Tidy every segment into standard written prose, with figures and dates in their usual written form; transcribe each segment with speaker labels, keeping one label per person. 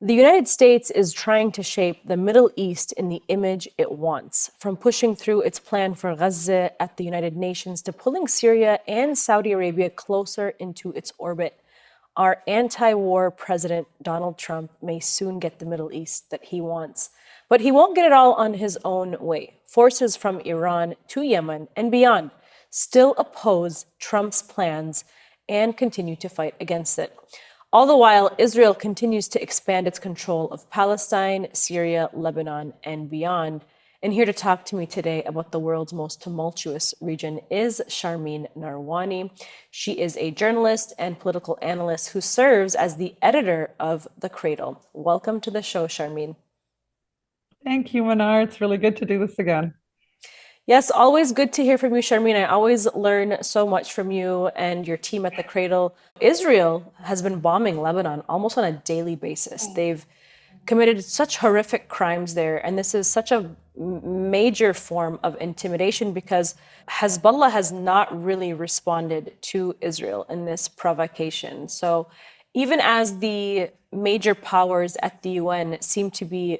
Speaker 1: The United States is trying to shape the Middle East in the image it wants, from pushing through its plan for Gaza at the United Nations to pulling Syria and Saudi Arabia closer into its orbit. Our anti-war president, Donald Trump, may soon get the Middle East that he wants. But he won't get it all on his own way. Forces from Iran to Yemen and beyond still oppose Trump's plans and continue to fight against it. All the while, Israel continues to expand its control of Palestine, Syria, Lebanon, and beyond. And here to talk to me today about the world's most tumultuous region is Sharmine Narwani. She is a journalist and political analyst who serves as the editor of The Cradle. Welcome to the show, Sharmine.
Speaker 2: Thank you, Manar. It's really good to do this again.
Speaker 1: Yes, always good to hear from you, Sharmine. I always learn so much from you and your team at The Cradle. Israel has been bombing Lebanon almost on a daily basis. They've committed such horrific crimes there, and this is such a major form of intimidation because Hezbollah has not really responded to Israel in this provocation. So even as the major powers at the UN seem to be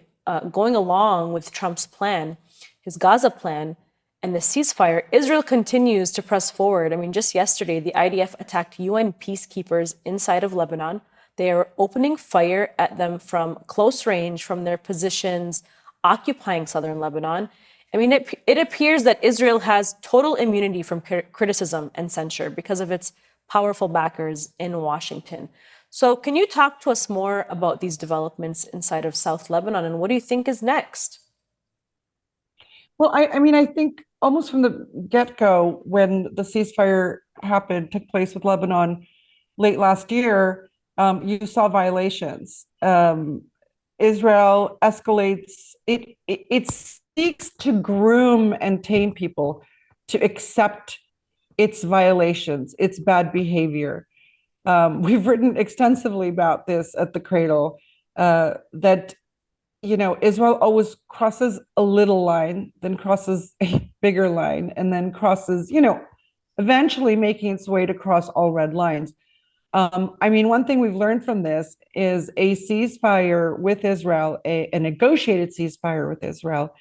Speaker 1: going along with Trump's plan, his Gaza plan, and the ceasefire, Israel continues to press forward. I mean, just yesterday, the IDF attacked UN peacekeepers inside of Lebanon. They are opening fire at them from close range, from their positions, occupying southern Lebanon. I mean, it appears that Israel has total immunity from criticism and censure because of its powerful backers in Washington. So can you talk to us more about these developments inside of South Lebanon, and what do you think is next?
Speaker 2: Well, I think almost from the get-go, when the ceasefire took place with Lebanon late last year, you saw violations. Israel escalates. It seeks to groom and tame people to accept its violations, its bad behavior. We've written extensively about this at The Cradle, that Israel always crosses a little line, then crosses a bigger line, and then crosses, eventually making its way to cross all red lines. One thing we've learned from this is a ceasefire with Israel, a negotiated ceasefire with Israel,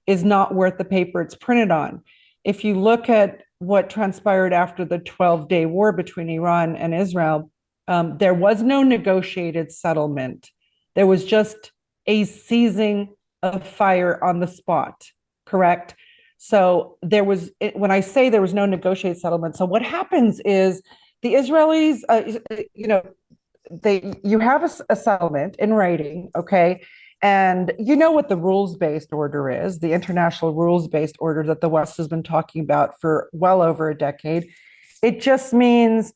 Speaker 2: is not worth the paper it's printed on. If you look at what transpired after the 12-day war between Iran and Israel, there was no negotiated settlement. There was just a ceasing of fire on the spot, correct? So when I say there was no negotiated settlement, so what happens is the Israelis, you have a settlement in writing, okay? And you know what the rules-based order is, the international rules-based order that the West has been talking about for well over a decade. It just means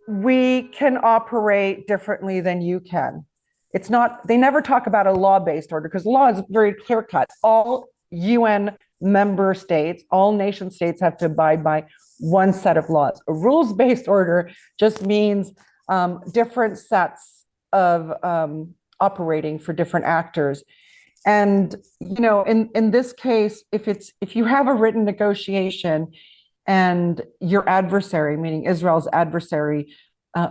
Speaker 2: we can operate differently than you can. It's not, they never talk about a law-based order because law is very clear-cut. All UN member states, all nation states have to abide by one set of laws. A rules-based order just means different sets of operating for different actors. And, in this case, if you have a written negotiation and your adversary, meaning Israel's adversary,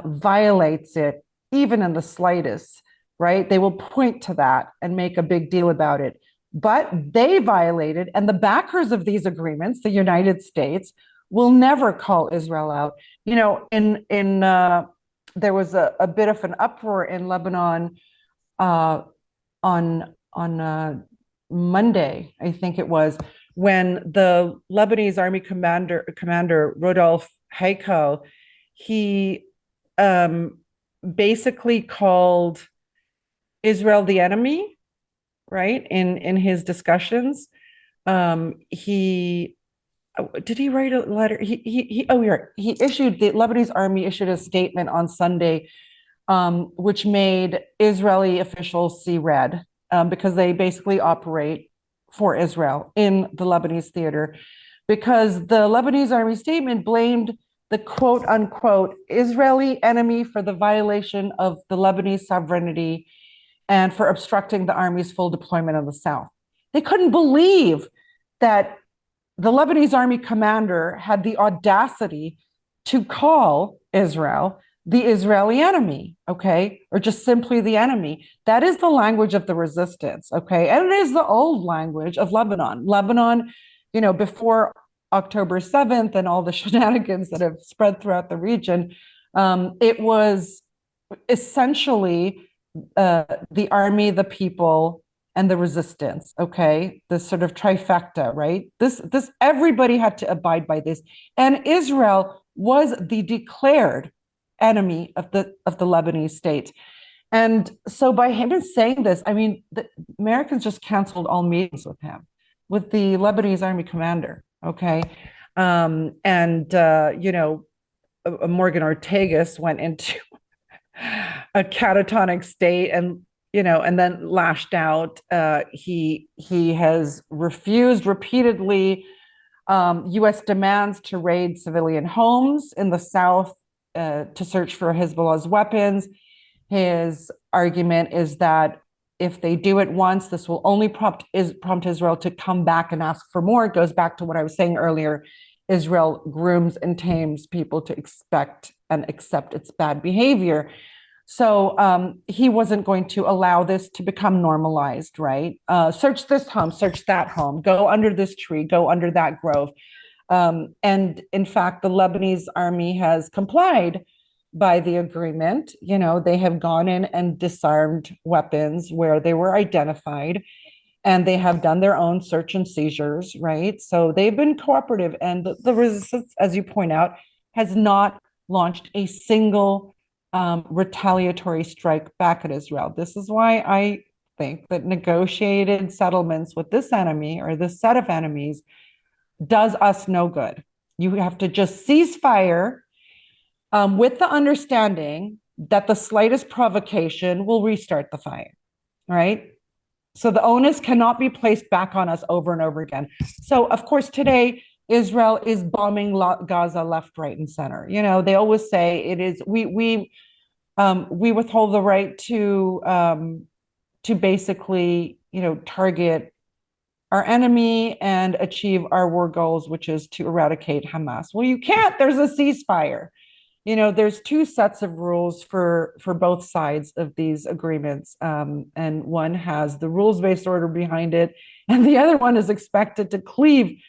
Speaker 2: violates it, even in the slightest, right? They will point to that and make a big deal about it. But they violated, and the backers of these agreements, the United States, will never call Israel out. There was a bit of an uproar in Lebanon on Monday, I think it was, when the Lebanese army commander Rodolphe Haiko, he basically called Israel the enemy, right? In his discussions, he write a letter? The Lebanese army issued a statement on Sunday, which made Israeli officials see red, because they basically operate for Israel in the Lebanese theater, because the Lebanese army statement blamed the quote unquote Israeli enemy for the violation of the Lebanese sovereignty and for obstructing the army's full deployment in the south. They couldn't believe that the Lebanese army commander had the audacity to call Israel the Israeli enemy, okay, or just simply the enemy. That is the language of the resistance, okay, and it is the old language of Lebanon. Lebanon, before October 7th and all the shenanigans that have spread throughout the region, it was essentially the army, the people, and the resistance. Okay, this sort of trifecta, right? This everybody had to abide by this, and Israel was the declared enemy of the Lebanese state. And so by him saying this, I mean, the Americans just canceled all meetings with him, with the Lebanese army commander. Okay, and Morgan Ortagus went into a catatonic state, and then lashed out. He has refused repeatedly U.S. demands to raid civilian homes in the south to search for Hezbollah's weapons. His argument is that if they do it once, this will only prompt Israel to come back and ask for more. It goes back to what I was saying earlier. Israel grooms and tames people to expect and accept its bad behavior. So he wasn't going to allow this to become normalized, right? Search this home, search that home, go under this tree, go under that grove. And in fact, the Lebanese army has complied by the agreement. They have gone in and disarmed weapons where they were identified, and they have done their own search and seizures, right? So they've been cooperative, and the resistance, as you point out, has not launched a single retaliatory strike back at Israel. This is why I think that negotiated settlements with this enemy or this set of enemies does us no good. You have to just cease fire with the understanding that the slightest provocation will restart the fire, right? So the onus cannot be placed back on us over and over again. So, of course, today, Israel is bombing Gaza left, right, and center. They always say it is, we withhold the right to basically, target our enemy and achieve our war goals, which is to eradicate Hamas. Well, you can't. There's a ceasefire. There's two sets of rules for both sides of these agreements, and one has the rules-based order behind it, and the other one is expected to cleave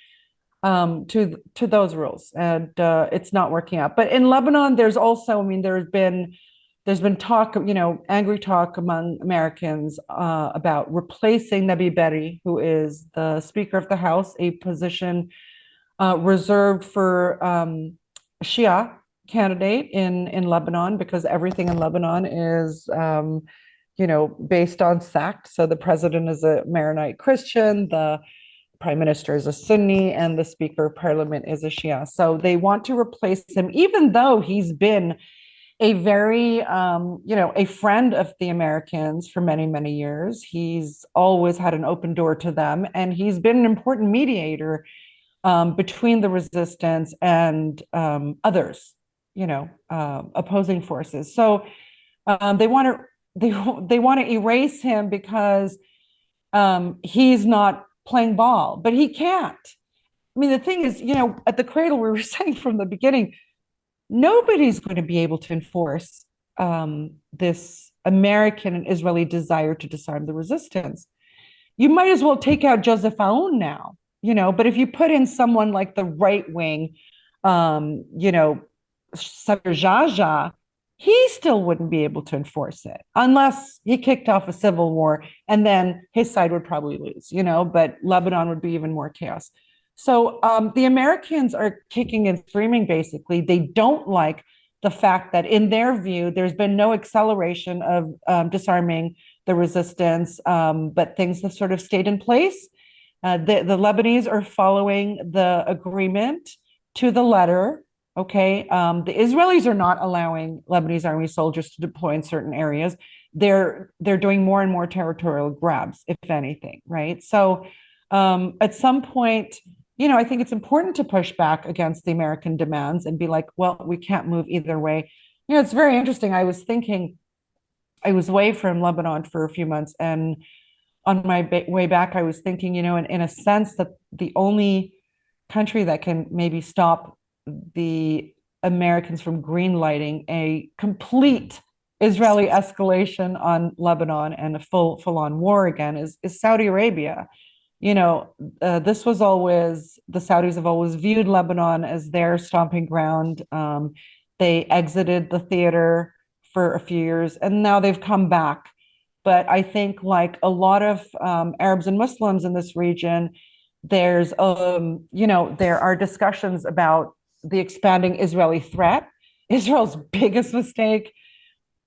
Speaker 2: to those rules, and it's not working out. But in Lebanon, there's also, there's been talk, angry talk among Americans about replacing Nabi Berri, who is the Speaker of the House, a position reserved for Shia candidate in Lebanon, because everything in Lebanon is, based on sect. So the president is a Maronite Christian, the prime minister is a Sunni, and the speaker of parliament is a Shia. So they want to replace him, even though he's been a very, a friend of the Americans for many, many years. He's always had an open door to them, and he's been an important mediator between the resistance and others, opposing forces. So they want to erase him because he's not playing ball, but he can't. The thing is, at the Cradle, we were saying from the beginning, nobody's going to be able to enforce this American and Israeli desire to disarm the resistance. You might as well take out Joseph Aoun now, but if you put in someone like the right wing, Sabir Jaja, he still wouldn't be able to enforce it unless he kicked off a civil war, and then his side would probably lose, but Lebanon would be even more chaos. So the Americans are kicking and screaming, basically. They don't like the fact that, in their view, there's been no acceleration of disarming the resistance, but things have sort of stayed in place. The Lebanese are following the agreement to the letter. Okay, the Israelis are not allowing Lebanese army soldiers to deploy in certain areas. They're doing more and more territorial grabs, if anything, right? So at some point, I think it's important to push back against the American demands and be like, well, we can't move either way. It's very interesting. I was thinking, I was away from Lebanon for a few months, and on my way back, I was thinking, in a sense, that the only country that can maybe stop the Americans from greenlighting a complete Israeli escalation on Lebanon and a full-on war again is Saudi Arabia. This was always, the Saudis have always viewed Lebanon as their stomping ground. They exited the theater for a few years and now they've come back. But I think, like a lot of Arabs and Muslims in this region, there are discussions about the expanding Israeli threat. Israel's biggest mistake,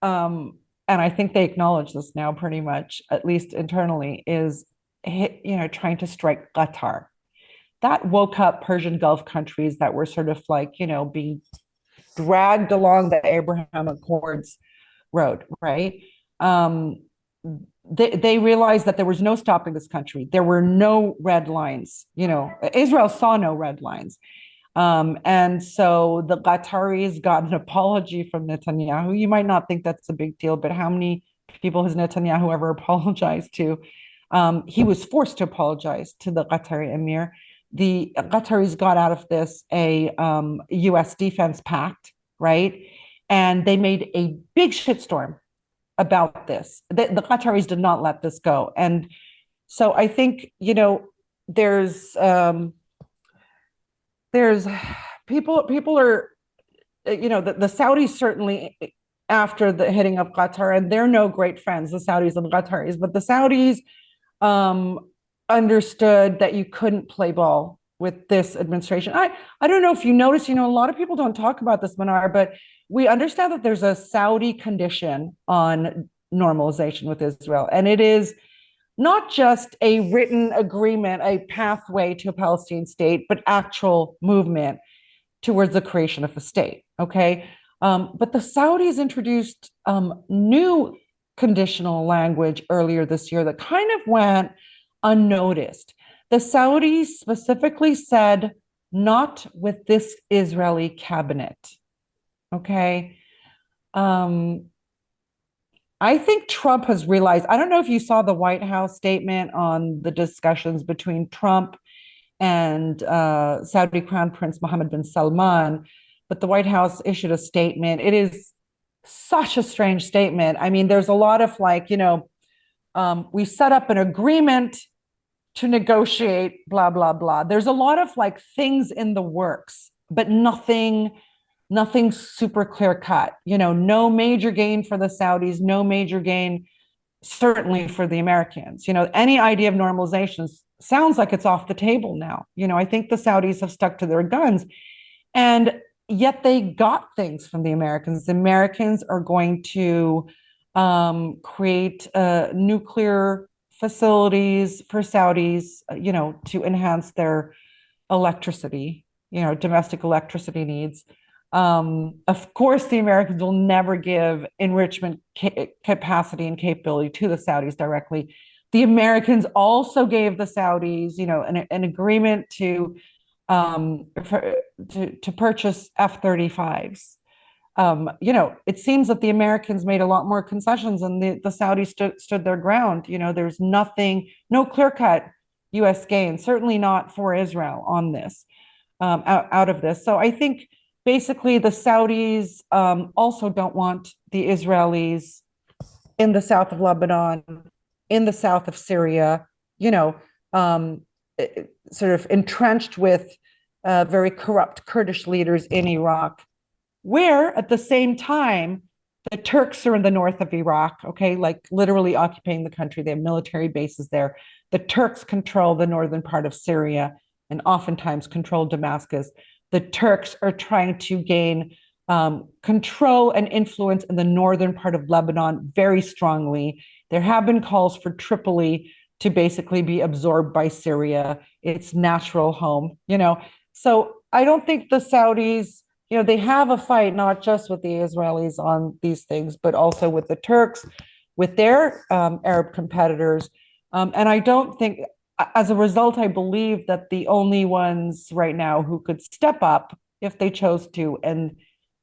Speaker 2: and I think they acknowledge this now pretty much, at least internally, is trying to strike Qatar. That woke up Persian Gulf countries that were sort of like, being dragged along the Abraham Accords road, right? They realized that there was no stopping this country. There were no red lines. Israel saw no red lines. And so the Qataris got an apology from Netanyahu. You might not think that's a big deal, but how many people has Netanyahu ever apologized to? He was forced to apologize to the Qatari emir. The Qataris got out of this a U.S. defense pact, right? And they made a big shitstorm about this. The Qataris did not let this go. And so I think, there's people are, the Saudis certainly, after the hitting of Qatar, and they're no great friends, the Saudis and the Qataris, but the Saudis understood that you couldn't play ball with this administration. I don't know if you notice, a lot of people don't talk about this, Manar, but we understand that there's a Saudi condition on normalization with Israel. And it is not just a written agreement, a pathway to a Palestinian state, but actual movement towards the creation of a state. Okay. But the Saudis introduced new conditional language earlier this year that kind of went unnoticed. The Saudis specifically said, not with this Israeli cabinet. Okay. I think Trump has realized, I don't know if you saw the White House statement on the discussions between Trump and Saudi Crown Prince Mohammed bin Salman, but the White House issued a statement. It is such a strange statement. I mean, there's a lot of like, we set up an agreement to negotiate, blah, blah, blah. There's a lot of like things in the works, but nothing super clear cut. No major gain for the Saudis, no major gain certainly for the Americans. Any idea of normalization sounds like it's off the table now. I think the Saudis have stuck to their guns, and yet they got things from the Americans. The Americans are going to create nuclear facilities for Saudis, to enhance their electricity, domestic electricity needs. Of course, the Americans will never give enrichment capacity and capability to the Saudis directly. The Americans also gave the Saudis, an agreement to purchase F-35s. It seems that the Americans made a lot more concessions and the Saudis stood their ground. There's no clear-cut U.S. gain, certainly not for Israel on this, out of this. So I think basically the Saudis also don't want the Israelis in the south of Lebanon, in the south of Syria, sort of entrenched with very corrupt Kurdish leaders in Iraq, where at the same time, the Turks are in the north of Iraq, okay, like literally occupying the country. They have military bases there. The Turks control the northern part of Syria and oftentimes control Damascus. The Turks are trying to gain control and influence in the northern part of Lebanon very strongly. There have been calls for Tripoli to basically be absorbed by Syria, its natural home, So I don't think the Saudis, they have a fight not just with the Israelis on these things, but also with the Turks, with their Arab competitors. And I don't think, as a result, I believe that the only ones right now who could step up if they chose to and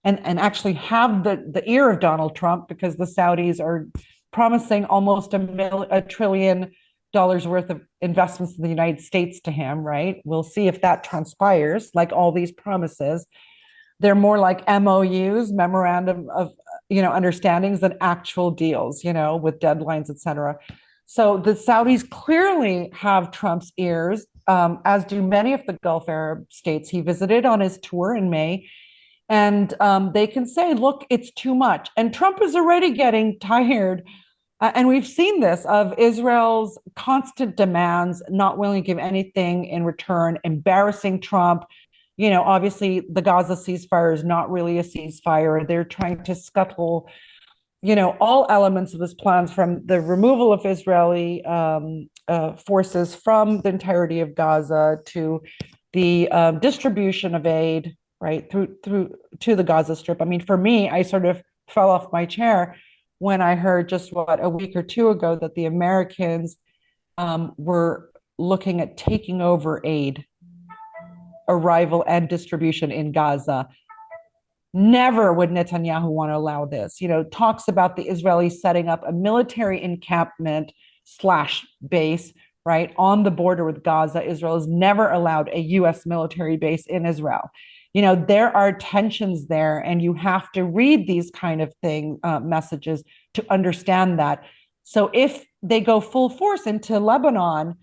Speaker 2: actually have the ear of Donald Trump, because the Saudis are promising almost $1 trillion worth of investments in the United States to him, right? We'll see if that transpires, like all these promises. they're more like MOUs, memorandum of understandings, than actual deals, with deadlines, etc. So the Saudis clearly have Trump's ears, as do many of the Gulf Arab states he visited on his tour in May. And they can say, look, it's too much. And Trump is already getting tired. And we've seen this of Israel's constant demands, not willing to give anything in return, embarrassing Trump. Obviously, the Gaza ceasefire is not really a ceasefire. They're trying to scuttle, all elements of his plans, from the removal of Israeli forces from the entirety of Gaza to the distribution of aid, right, through to the Gaza Strip. I mean, for me, I sort of fell off my chair when I heard just a week or two ago that the Americans were looking at taking over aid arrival and distribution in Gaza. Never would Netanyahu want to allow this. Talks about the Israelis setting up a military encampment slash base, right, on the border with Gaza. Israel has never allowed a U.S. military base in Israel. There are tensions there, and you have to read these kind of messages to understand that. So if they go full force into Lebanon,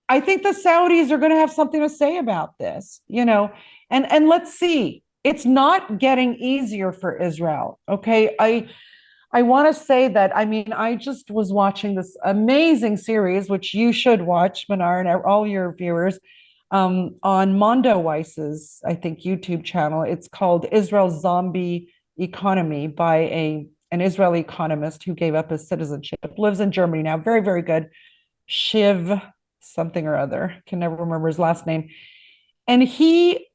Speaker 2: I think the Saudis are going to have something to say about this, and let's see. It's not getting easier for Israel. Okay. I want to say that, I just was watching this amazing series, which you should watch, Manar, and all your viewers, on Mondo Weiss's, I think, YouTube channel. It's called Israel's Zombie Economy, by an Israeli economist who gave up his citizenship, lives in Germany now. Very, very good. Shiv something or other, can never remember his last name. And he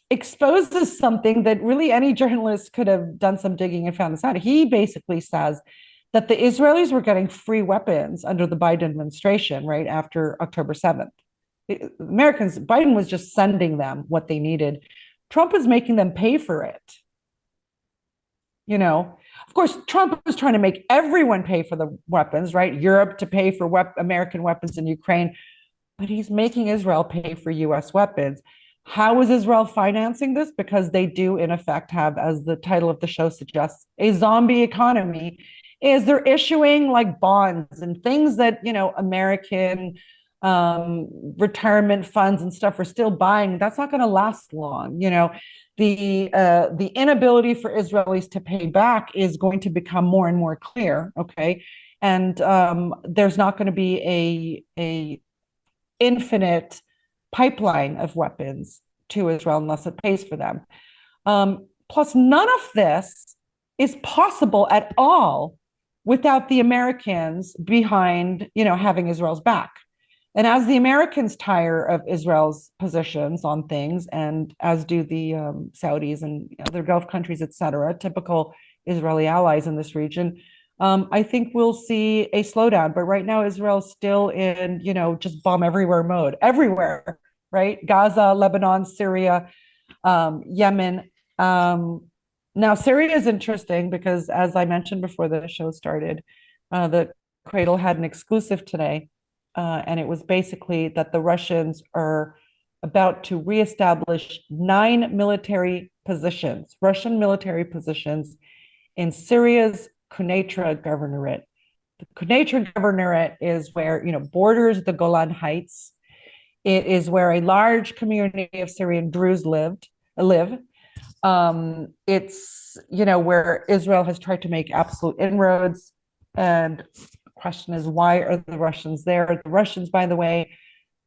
Speaker 2: exposes something that really any journalist could have done some digging and found this out. He basically says that the Israelis were getting free weapons under the Biden administration, right after October 7th. Biden was just sending them what they needed. Trump is making them pay for it. Of course, Trump was trying to make everyone pay for the weapons, right? Europe to pay for American weapons in Ukraine, but he's making Israel pay for US weapons. How is Israel financing this? Because they do, in effect, have, as the title of the show suggests, a zombie economy. Is they're issuing like bonds and things that, American retirement funds and stuff are still buying. That's not going to last long. The inability for Israelis to pay back is going to become more and more clear. Okay. And there's not going to be a infinite pipeline of weapons to Israel unless it pays for them. Plus, none of this is possible at all without the Americans behind, having Israel's back. And as the Americans tire of Israel's positions on things, and as do the Saudis and other Gulf countries, et cetera, typical Israeli allies in this region, I think we'll see a slowdown. But right now, Israel's still in, just bomb everywhere mode, everywhere, right? Gaza, Lebanon, Syria, Yemen. Now, Syria is interesting because, as I mentioned before the show started, the Cradle had an exclusive today. And it was basically that the Russians are about to reestablish 9 military positions, Russian military positions, in Syria's Quneitra Governorate. The Quneitra Governorate is where, borders the Golan Heights. It is where a large community of Syrian Druze live. It's, where Israel has tried to make absolute inroads. And question is, why are the Russians there? The Russians, by the way,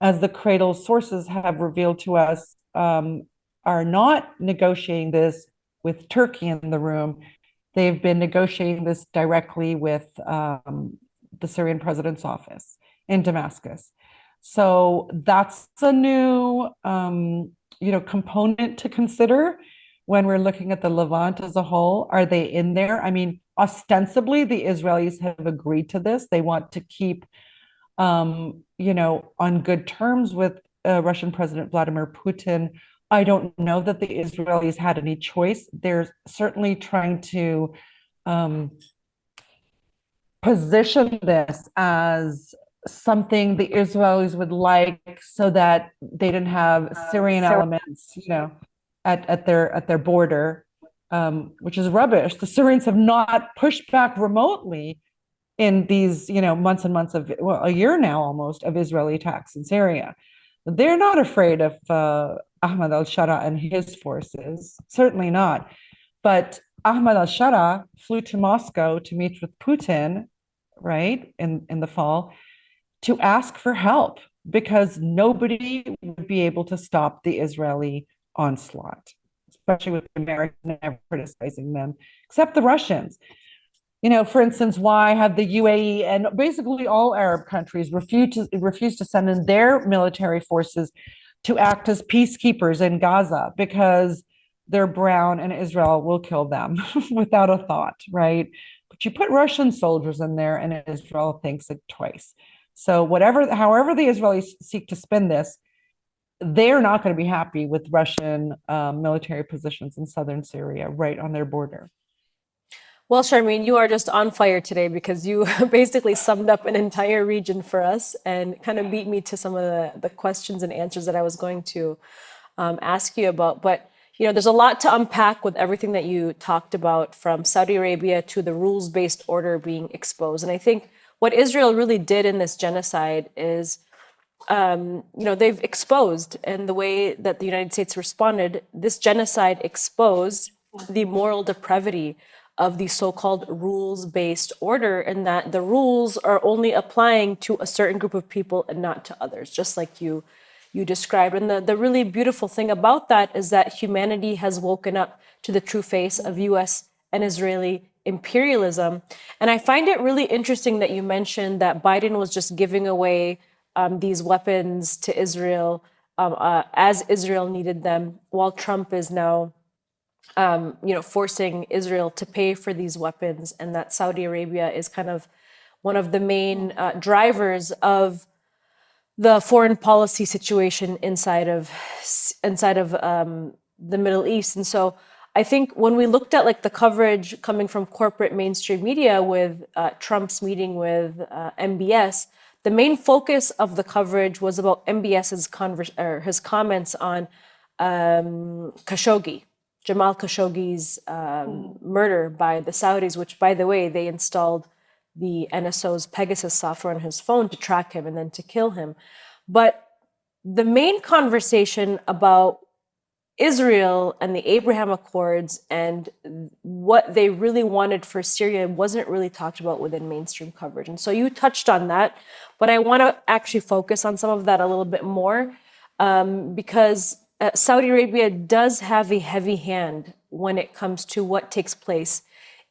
Speaker 2: as the Cradle sources have revealed to us, are not negotiating this with Turkey in the room. They've been negotiating this directly with the Syrian president's office in Damascus. So that's a new, component to consider when we're looking at the Levant as a whole. Are they in there? Ostensibly, the Israelis have agreed to this. They want to keep, on good terms with Russian President Vladimir Putin. I don't know that the Israelis had any choice. They're certainly trying to position this as something the Israelis would like, so that they didn't have Syrian elements, at their border, which is rubbish. The Syrians have not pushed back remotely in these, months and months of, well, a year now almost, of Israeli attacks in Syria. They're not afraid of Ahmad al-Shara and his forces, certainly not. But Ahmad al-Shara flew to Moscow to meet with Putin, right, in the fall, to ask for help because nobody would be able to stop the Israeli onslaught, especially with the Americans never criticizing them, except the Russians. For instance, why have the UAE and basically all Arab countries refused to send in their military forces to act as peacekeepers in Gaza? Because they're brown and Israel will kill them without a thought, right? But you put Russian soldiers in there and Israel thinks it twice. So however the Israelis seek to spin this, they're not going to be happy with Russian military positions in southern Syria, right on their border.
Speaker 1: Well, Sharmine, you are just on fire today because you basically summed up an entire region for us and kind of beat me to some of the questions and answers that I was going to ask you about. But, there's a lot to unpack with everything that you talked about, from Saudi Arabia to the rules-based order being exposed. And I think what Israel really did in this genocide is, they've exposed, and the way that the United States responded, this genocide exposed the moral depravity of the so-called rules-based order, and that the rules are only applying to a certain group of people and not to others, just like you described. And the really beautiful thing about that is that humanity has woken up to the true face of U.S. and Israeli imperialism. And I find it really interesting that you mentioned that Biden was just giving away these weapons to Israel as Israel needed them, while Trump is now forcing Israel to pay for these weapons, and that Saudi Arabia is kind of one of the main drivers of the foreign policy situation inside of the Middle East. And so I think when we looked at the coverage coming from corporate mainstream media with Trump's meeting with MBS, the main focus of the coverage was about MBS's his comments on Khashoggi. Jamal Khashoggi's murder by the Saudis, which, by the way, they installed the NSO's Pegasus software on his phone to track him and then to kill him. But the main conversation about Israel and the Abraham Accords and what they really wanted for Syria wasn't really talked about within mainstream coverage. And so you touched on that, but I want to actually focus on some of that a little bit more because Saudi Arabia does have a heavy hand when it comes to what takes place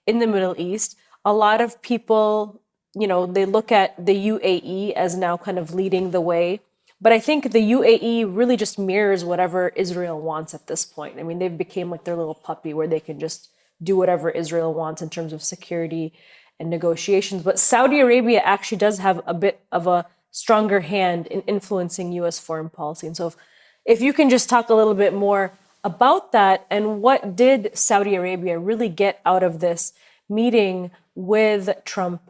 Speaker 1: in the Middle East. A lot of people, they look at the UAE as now kind of leading the way. But I think the UAE really just mirrors whatever Israel wants at this point. I mean, they've become like their little puppy where they can just do whatever Israel wants in terms of security and negotiations. But Saudi Arabia actually does have a bit of a stronger hand in influencing U.S. foreign policy. And so if you can just talk a little bit more about that, and what did Saudi Arabia really get out of this meeting with Trump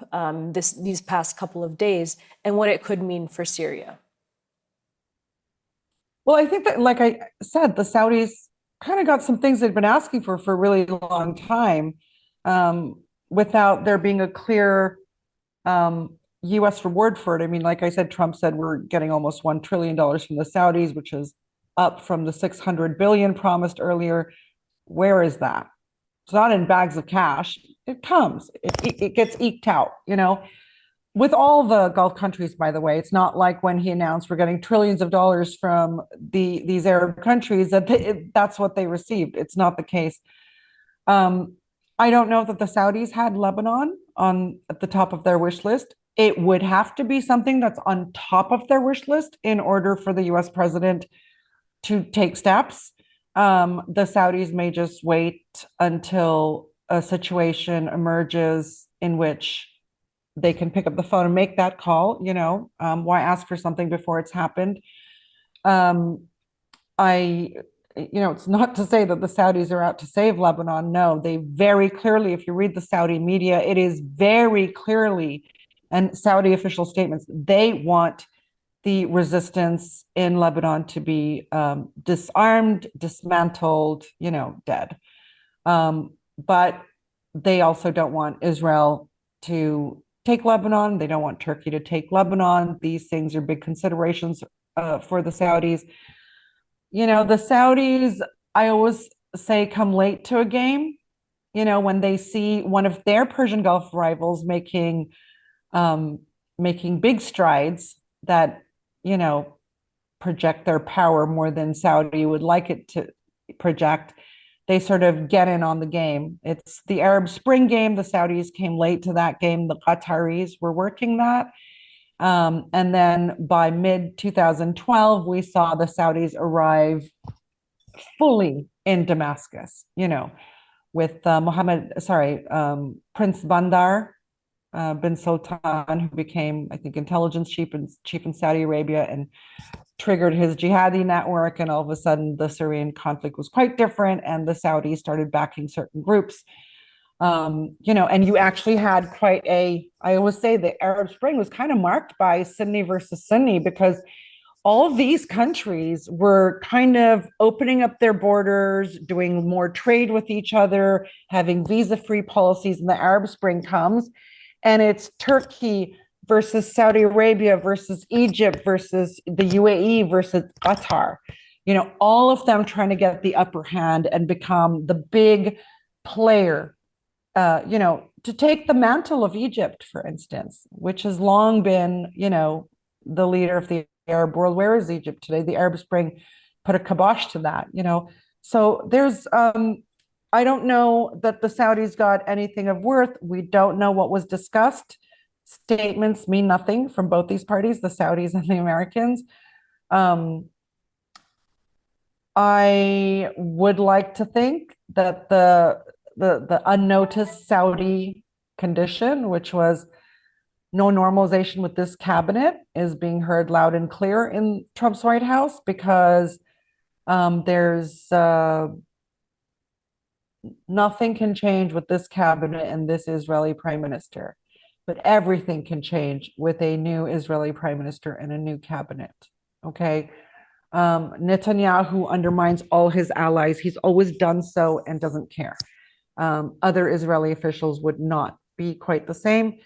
Speaker 1: these past couple of days, and what it could mean for Syria?
Speaker 2: Well, I think that, like I said, the Saudis kind of got some things they'd been asking for a really long time, without there being a clear U.S. reward for it. I mean, like I said, Trump said we're getting almost $1 trillion from the Saudis, which is up from the $600 billion promised earlier. Where is that? It's not in bags of cash. It comes. It gets eked out, With all the Gulf countries, by the way, it's not like when he announced we're getting trillions of dollars from these Arab countries that's what they received. It's not the case. I don't know that the Saudis had Lebanon at the top of their wish list. It would have to be something that's on top of their wish list in order for the U.S. president to take steps. The Saudis may just wait until a situation emerges in which they can pick up the phone and make that call. Why ask for something before it's happened? It's not to say that the Saudis are out to save Lebanon. No, they very clearly, if you read the Saudi media, it is very clearly, and Saudi official statements, they want the resistance in Lebanon to be disarmed, dismantled, dead. But they also don't want Israel to take Lebanon. They don't want Turkey to take Lebanon. These things are big considerations for the Saudis. The Saudis, I always say, come late to a game. When they see one of their Persian Gulf rivals making big strides that, project their power more than Saudi would like it to project, they sort of get in on the game. It's the Arab Spring game. The Saudis came late to that game. The Qataris were working that. And then by mid 2012, we saw the Saudis arrive fully in Damascus, with Prince Bandar bin Sultan, who became, I think, intelligence chief in Saudi Arabia and triggered his jihadi network. And all of a sudden, the Syrian conflict was quite different, and the Saudis started backing certain groups. And you actually had I always say the Arab Spring was kind of marked by Sunni versus Sunni, because all of these countries were kind of opening up their borders, doing more trade with each other, having visa-free policies, and the Arab Spring comes, and it's Turkey versus Saudi Arabia versus Egypt versus the UAE versus Qatar. All of them trying to get the upper hand and become the big player, to take the mantle of Egypt, for instance, which has long been, the leader of the Arab world. Where is Egypt today? The Arab Spring put a kibosh to that, So there's, I don't know that the Saudis got anything of worth. We don't know what was discussed. Statements mean nothing from both these parties, the Saudis and the Americans. I would like to think that the unnoticed Saudi condition, which was no normalization with this cabinet, is being heard loud and clear in Trump's White House, because there's nothing can change with this cabinet and this Israeli prime minister, but everything can change with a new Israeli prime minister and a new cabinet. Okay. Netanyahu undermines all his allies. He's always done so and doesn't care. Other Israeli officials would not be quite the same.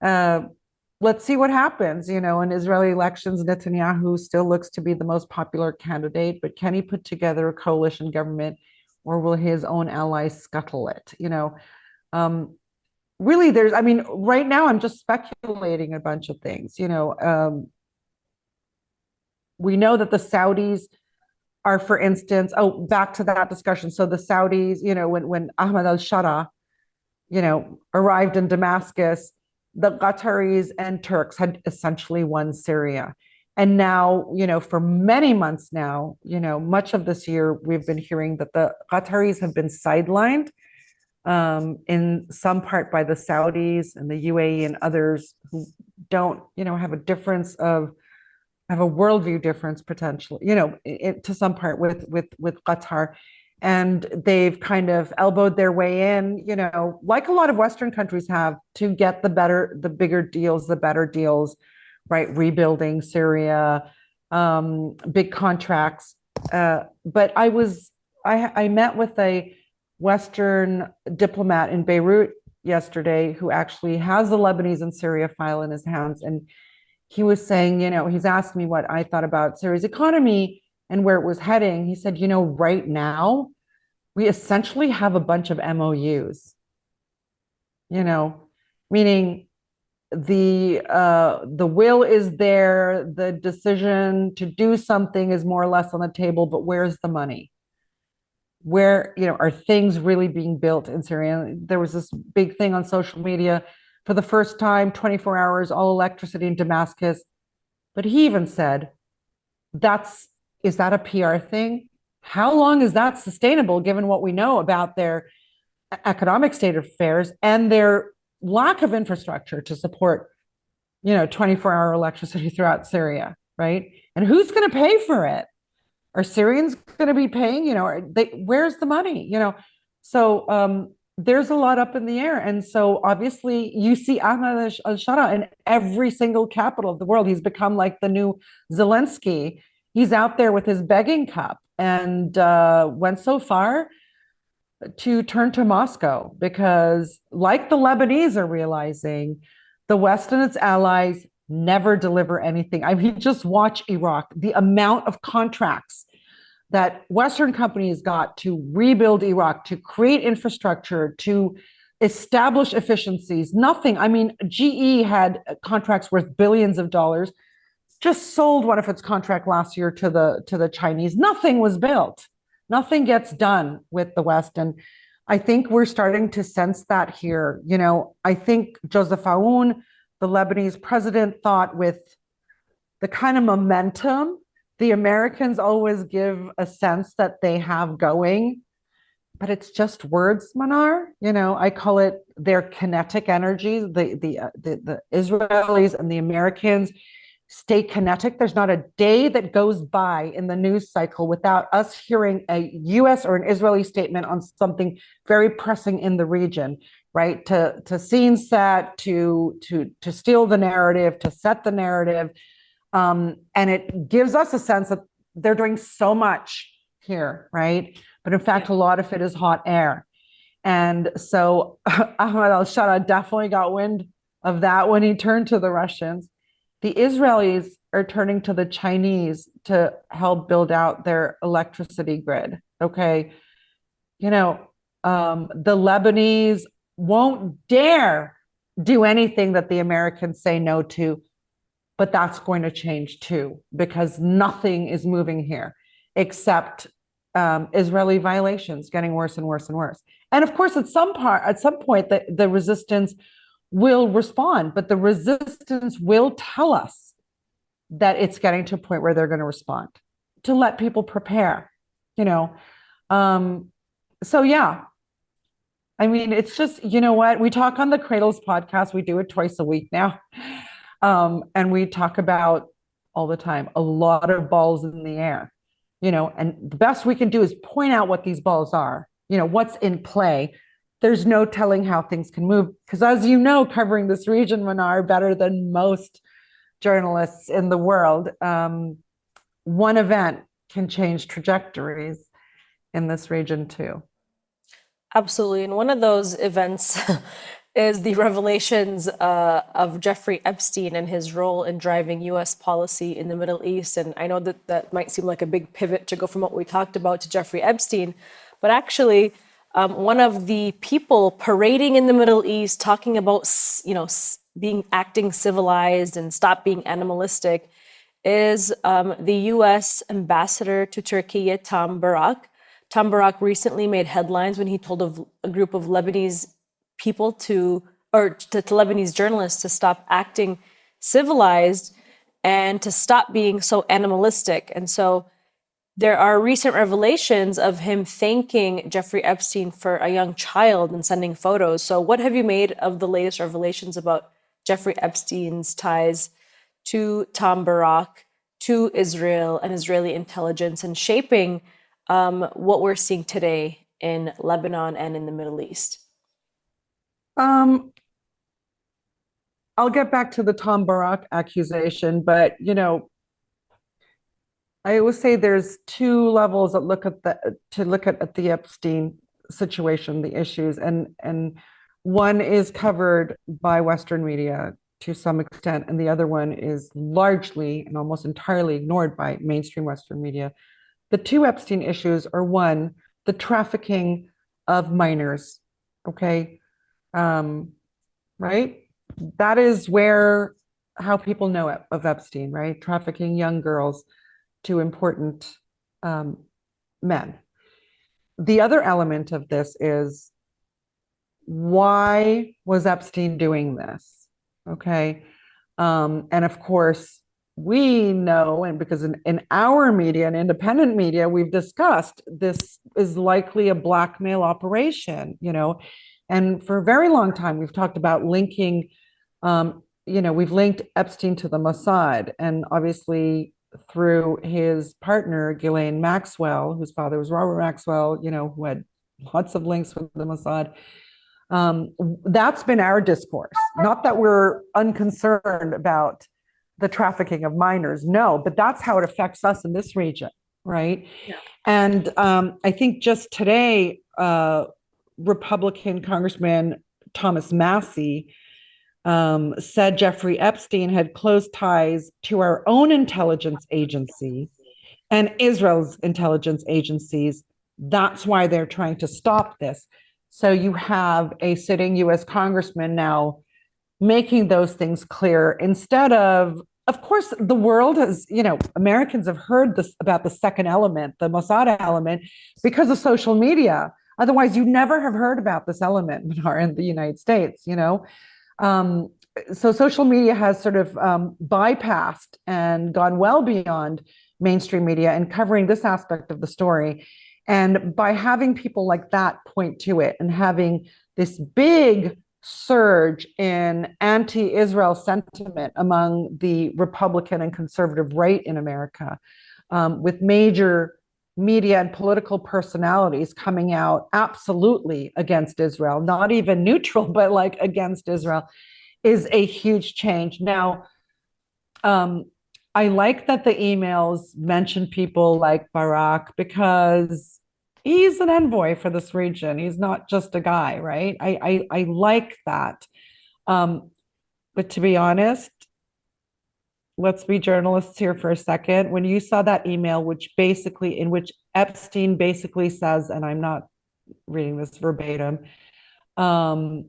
Speaker 2: Let's see what happens. In Israeli elections, Netanyahu still looks to be the most popular candidate, but can he put together a coalition government, or will his own allies scuttle it? Really, right now I'm just speculating a bunch of things. We know that the Saudis are, for instance, back to that discussion. So the Saudis, when Ahmad al-Shara, arrived in Damascus, the Qataris and Turks had essentially won Syria. And now, for many months now, much of this year, we've been hearing that the Qataris have been sidelined, in some part by the Saudis and the UAE and others who don't, have a worldview difference potentially, to some part with Qatar. And they've kind of elbowed their way in, like a lot of Western countries have, to get the bigger deals, the better deals, right? Rebuilding Syria, big contracts. But I met with a Western diplomat in Beirut yesterday who actually has the Lebanese and Syria file in his hands. And he was saying, he's asked me what I thought about Syria's economy and where it was heading. He said, right now, we essentially have a bunch of MOUs, meaning the will is there, the decision to do something is more or less on the table, but where's the money? Where, are things really being built in Syria? There was this big thing on social media, for the first time, 24 hours, all electricity in Damascus. But he even said, is that a PR thing? How long is that sustainable, given what we know about their economic state of affairs and their lack of infrastructure to support, 24-hour electricity throughout Syria, right? And who's going to pay for it? Are Syrians going to be paying? Where's the money? So there's a lot up in the air. And so obviously you see Ahmed al-Shara in every single capital of the world. He's become like the new Zelensky. He's out there with his begging cup and went so far to turn to Moscow because, like the Lebanese are realizing, the West and its allies never deliver anything. I mean, just watch Iraq, the amount of contracts that Western companies got to rebuild Iraq, to create infrastructure, to establish efficiencies. Nothing. I mean, GE had contracts worth billions of dollars, just sold one of its contract last year to the Chinese. Nothing was built. Nothing gets done with the West. And I think we're starting to sense that here. You know, I think Joseph Aoun, the Lebanese president, thought with the kind of momentum the Americans always give a sense that they have going, but it's just words, Manar. You know, I call it their kinetic energy. The Israelis and the Americans stay kinetic. There's not a day that goes by in the news cycle without us hearing a U.S. or an Israeli statement on something very pressing in the region, right? To scene set, to steal the narrative, to set the narrative. And it gives us a sense that they're doing so much here, right? But in fact, a lot of it is hot air. And so Ahmed al-Shara definitely got wind of that when he turned to the Russians. The Israelis are turning to the Chinese to help build out their electricity grid. Okay. You know, the Lebanese won't dare do anything that the Americans say no to, but that's going to change too, because nothing is moving here except Israeli violations getting worse and worse and worse. And of course, at some point, the resistance will respond, but the resistance will tell us that it's getting to a point where they're going to respond, to let people prepare, you know. So yeah, I mean, it's just, you know what, we talk on the Cradles podcast, we do it twice a week now, and we talk about all the time a lot of balls in the air, you know, and the best we can do is point out what these balls are, you know, what's in play. There's no telling how things can move. Because as you know, covering this region, Manar, better than most journalists in the world, one event can change trajectories in this region too.
Speaker 1: Absolutely. And one of those events is the revelations of Jeffrey Epstein and his role in driving US policy in the Middle East. And I know that that might seem like a big pivot to go from what we talked about to Jeffrey Epstein, but actually, one of the people parading in the Middle East, talking about, you know, acting civilized and stop being animalistic, is the U.S. ambassador to Turkey, Tom Barak. Tom Barak recently made headlines when he told a group of Lebanese people to Lebanese journalists to stop acting civilized and to stop being so animalistic. And so there are recent revelations of him thanking Jeffrey Epstein for a young child and sending photos. So what have you made of the latest revelations about Jeffrey Epstein's ties to Tom Barak, to Israel and Israeli intelligence, and shaping what we're seeing today in Lebanon and in the Middle East?
Speaker 2: I'll get back to the Tom Barak accusation, but you know, I always say there's two levels that look at the Epstein situation, the issues, and one is covered by Western media to some extent, and the other one is largely and almost entirely ignored by mainstream Western media. The two Epstein issues are, one, the trafficking of minors. Okay, right? That is how people know of Epstein, right? Trafficking young girls to important men. The other element of this is, why was Epstein doing this? Okay. And of course, we know, and because in our media and independent media, we've discussed this is likely a blackmail operation, you know, and for a very long time, we've talked about linking, you know, we've linked Epstein to the Mossad, and obviously through his partner, Ghislaine Maxwell, whose father was Robert Maxwell, you know, who had lots of links with the Mossad. That's been our discourse. Not that we're unconcerned about the trafficking of minors, no, but that's how it affects us in this region, right?
Speaker 1: Yeah.
Speaker 2: And I think just today, Republican Congressman Thomas Massey said Jeffrey Epstein had close ties to our own intelligence agency and Israel's intelligence agencies. That's why they're trying to stop this. So you have a sitting U.S. congressman now making those things clear instead of course, the world has, Americans have heard this about the second element, the Mossad element, because of social media. Otherwise, you never have heard about this element in the United States, so social media has sort of bypassed and gone well beyond mainstream media and covering this aspect of the story. And by having people like that point to it and having this big surge in anti-Israel sentiment among the Republican and conservative right in America, with major media and political personalities coming out absolutely against Israel, not even neutral, but like against Israel, is a huge change. Now, I like that the emails mention people like Barak because he's an envoy for this region. He's not just a guy, right? I like that. But to be honest, let's be journalists here for a second. When you saw that email, in which Epstein basically says, and I'm not reading this verbatim, you're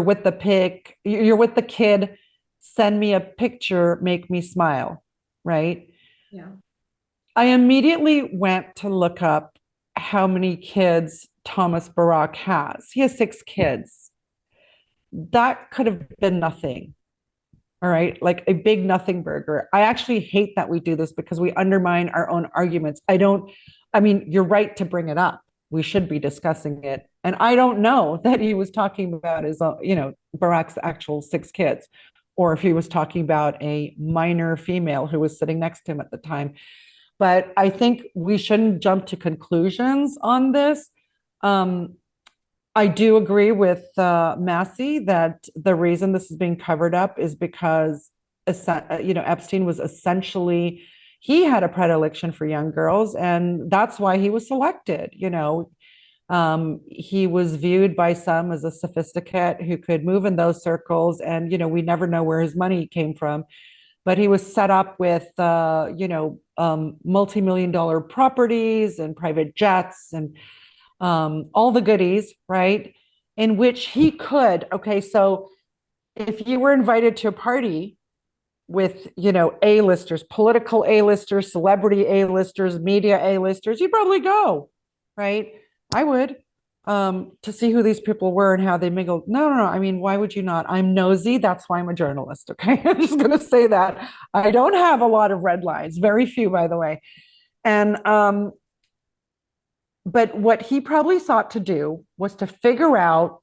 Speaker 2: with the kid, send me a picture, make me smile, right?
Speaker 1: Yeah.
Speaker 2: I immediately went to look up how many kids Thomas Barak has. He has 6 kids. That could have been nothing. All right, like a big nothing burger. I actually hate that we do this because we undermine our own arguments. You're right to bring it up. We should be discussing it. And I don't know that he was talking about Barak's actual 6 kids, or if he was talking about a minor female who was sitting next to him at the time. But I think we shouldn't jump to conclusions on this. I do agree with Massey that the reason this is being covered up is because Epstein was he had a predilection for young girls, and that's why he was selected. He was viewed by some as a sophisticate who could move in those circles, and we never know where his money came from. But he was set up with multi-million-dollar properties and private jets and all the goodies, right? In which he could, okay, so if you were invited to a party with, A-listers, political A-listers, celebrity A-listers, media A-listers, you'd probably go, right? I would, to see who these people were and how they mingled. No. I mean, why would you not? I'm nosy. That's why I'm a journalist, okay? I'm just going to say that. I don't have a lot of red lines, very few, by the way. And, but what he probably sought to do was to figure out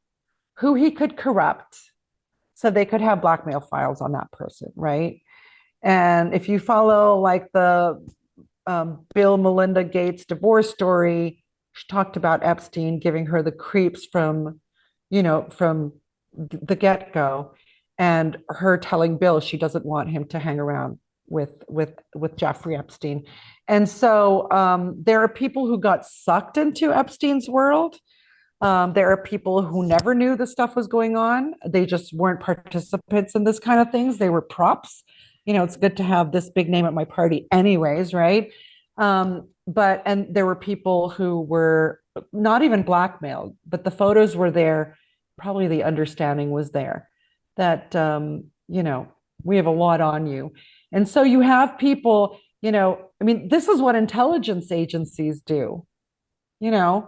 Speaker 2: who he could corrupt so they could have blackmail files on that person, right? And if you follow like the Bill Melinda Gates divorce story, she talked about Epstein giving her the creeps from the get-go, and her telling Bill she doesn't want him to hang around with Jeffrey Epstein. And so there are people who got sucked into Epstein's world. There are people who never knew this stuff was going on. They just weren't participants in this kind of things. They were props. It's good to have this big name at my party anyways, right? And there were people who were not even blackmailed, but the photos were there. Probably the understanding was there that, we have a lot on you. And so you have people, this is what intelligence agencies do. A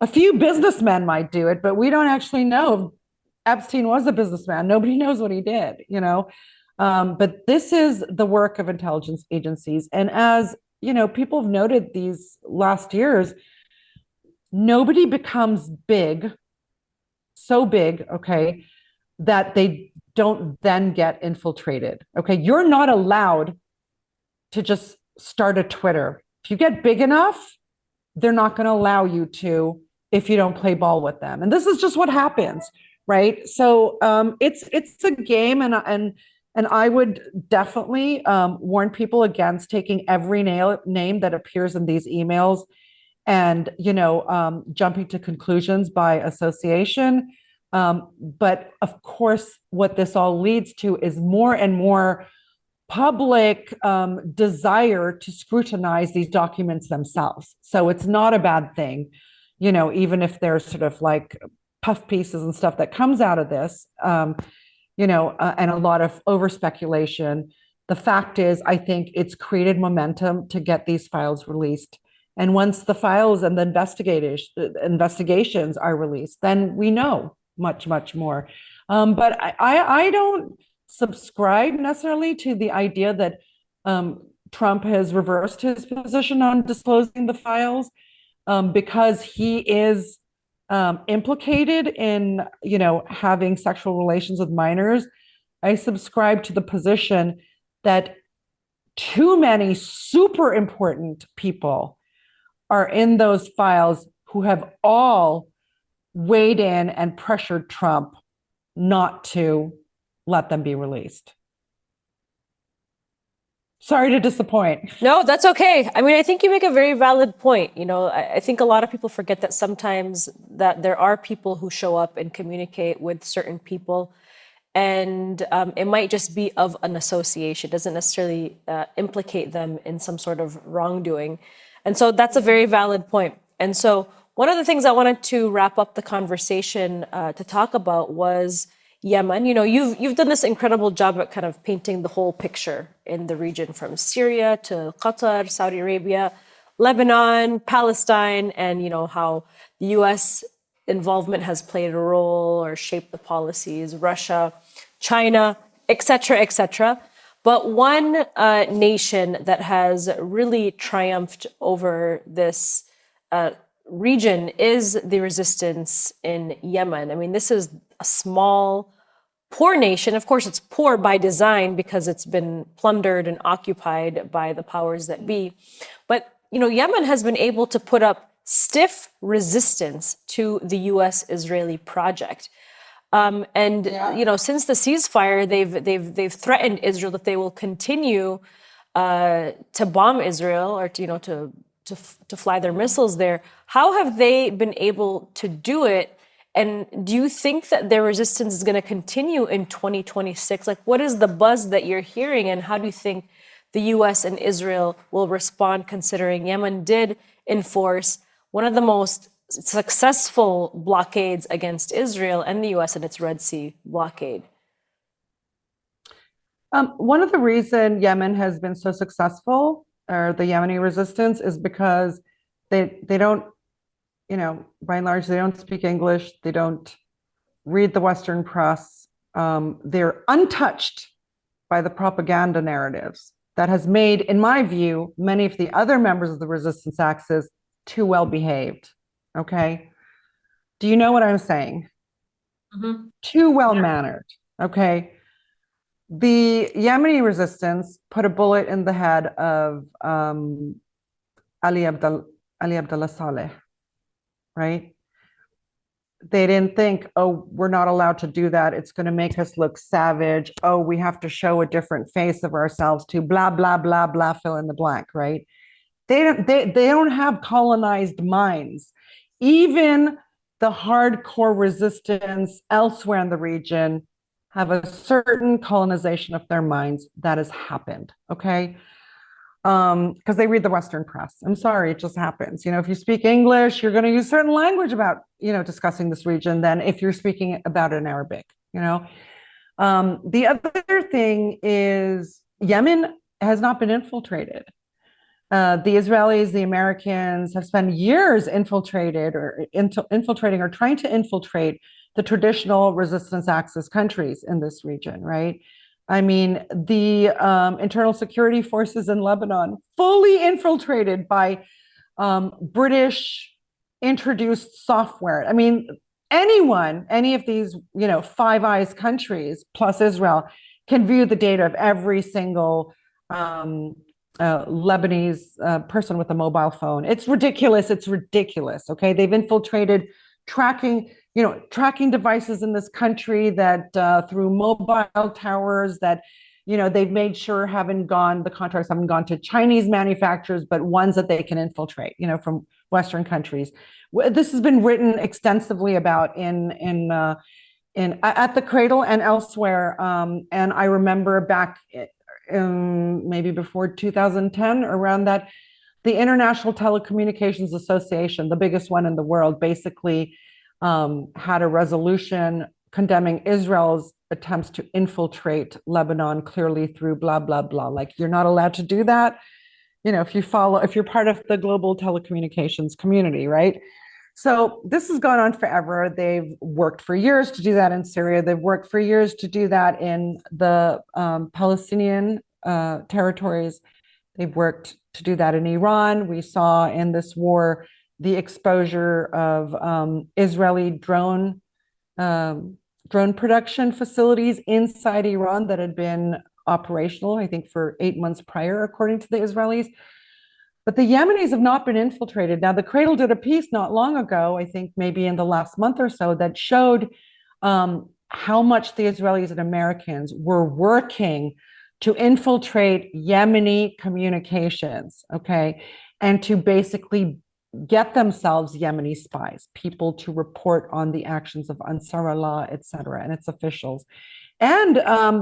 Speaker 2: few businessmen might do it, but we don't actually know Epstein was a businessman. Nobody knows what he did, but this is the work of intelligence agencies. And as people have noted these last years, nobody becomes big, so big, okay, that they don't then get infiltrated. Okay, you're not allowed to just start a Twitter. If you get big enough, they're not going to allow you to if you don't play ball with them. And this is just what happens, right? So it's a game, and I would definitely warn people against taking every name that appears in these emails and jumping to conclusions by association. But of course, what this all leads to is more and more public desire to scrutinize these documents themselves. So it's not a bad thing, even if there's sort of like puff pieces and stuff that comes out of this, and a lot of over speculation. The fact is, I think it's created momentum to get these files released. And once the files and the investigations are released, then we know much, much more. But I don't subscribe necessarily to the idea that Trump has reversed his position on disclosing the files, because he is implicated in, having sexual relations with minors. I subscribe to the position that too many super important people are in those files who have all weighed in and pressured Trump not to let them be released. Sorry to disappoint.
Speaker 1: No, that's okay. I mean, I think you make a very valid point. I think a lot of people forget that sometimes that there are people who show up and communicate with certain people, and it might just be of an association. It doesn't necessarily implicate them in some sort of wrongdoing. And so that's a very valid point. And so one of the things I wanted to wrap up the conversation to talk about was Yemen. You've done this incredible job at kind of painting the whole picture in the region, from Syria to Qatar, Saudi Arabia, Lebanon, Palestine, and how the U.S. involvement has played a role or shaped the policies, Russia, China, et cetera, et cetera. But one nation that has really triumphed over this region is the resistance in Yemen. I mean, this is a small, poor nation. Of course, it's poor by design because it's been plundered and occupied by the powers that be. But, Yemen has been able to put up stiff resistance to the U.S. Israeli project. Since the ceasefire, they've threatened Israel that they will continue to bomb Israel, or to fly their missiles there. How have they been able to do it? And do you think that their resistance is going to continue in 2026? Like, what is the buzz that you're hearing, and how do you think the U.S. and Israel will respond, considering Yemen did enforce one of the most successful blockades against Israel and the U.S. in its Red Sea blockade?
Speaker 2: One of the reasons Yemen has been so successful, or the Yemeni resistance, is because they don't, by and large, they don't speak English. They don't read the Western press. They're untouched by the propaganda narratives that has made, in my view, many of the other members of the resistance axis too well behaved. Okay. Do you know what I'm saying?
Speaker 1: Mm-hmm.
Speaker 2: Too well mannered. Okay. The Yemeni resistance put a bullet in the head of Ali Abdullah Saleh, right? They didn't think, oh, we're not allowed to do that. It's going to make us look savage. Oh, we have to show a different face of ourselves to blah, blah, blah, blah, fill in the blank, right? They don't have colonized minds. Even the hardcore resistance elsewhere in the region have a certain colonization of their minds that has happened, okay? Because they read the Western press. I'm sorry, it just happens. If you speak English, you're going to use certain language about, discussing this region than if you're speaking about it in Arabic, The other thing is Yemen has not been infiltrated. The Israelis, the Americans have spent years infiltrating or trying to infiltrate the traditional resistance axis countries in this region, right? I mean, the internal security forces in Lebanon, fully infiltrated by British introduced software. I mean, any of these, Five Eyes countries plus Israel can view the data of every single Lebanese person with a mobile phone. It's ridiculous. It's ridiculous. Okay, they've infiltrated tracking devices in this country that through mobile towers that they've made sure the contracts haven't gone to Chinese manufacturers, but ones that they can infiltrate, from Western countries. This has been written extensively about in at the Cradle and elsewhere. And I remember back maybe before 2010, around that, the International Telecommunications Association, the biggest one in the world, basically had a resolution condemning Israel's attempts to infiltrate Lebanon, clearly through blah, blah, blah. Like, you're not allowed to do that. If you're part of the global telecommunications community, right? So this has gone on forever. They've worked for years to do that in Syria. They've worked for years to do that in the Palestinian territories. They've worked to do that in Iran. We saw in this war the exposure of Israeli drone production facilities inside Iran that had been operational, I think, for 8 months prior, according to the Israelis. But the Yemenis have not been infiltrated. Now, the Cradle did a piece not long ago, I think maybe in the last month or so, that showed how much the Israelis and Americans were working to infiltrate Yemeni communications, okay, and to basically get themselves Yemeni spies, people to report on the actions of Ansarallah, et cetera, and its officials. And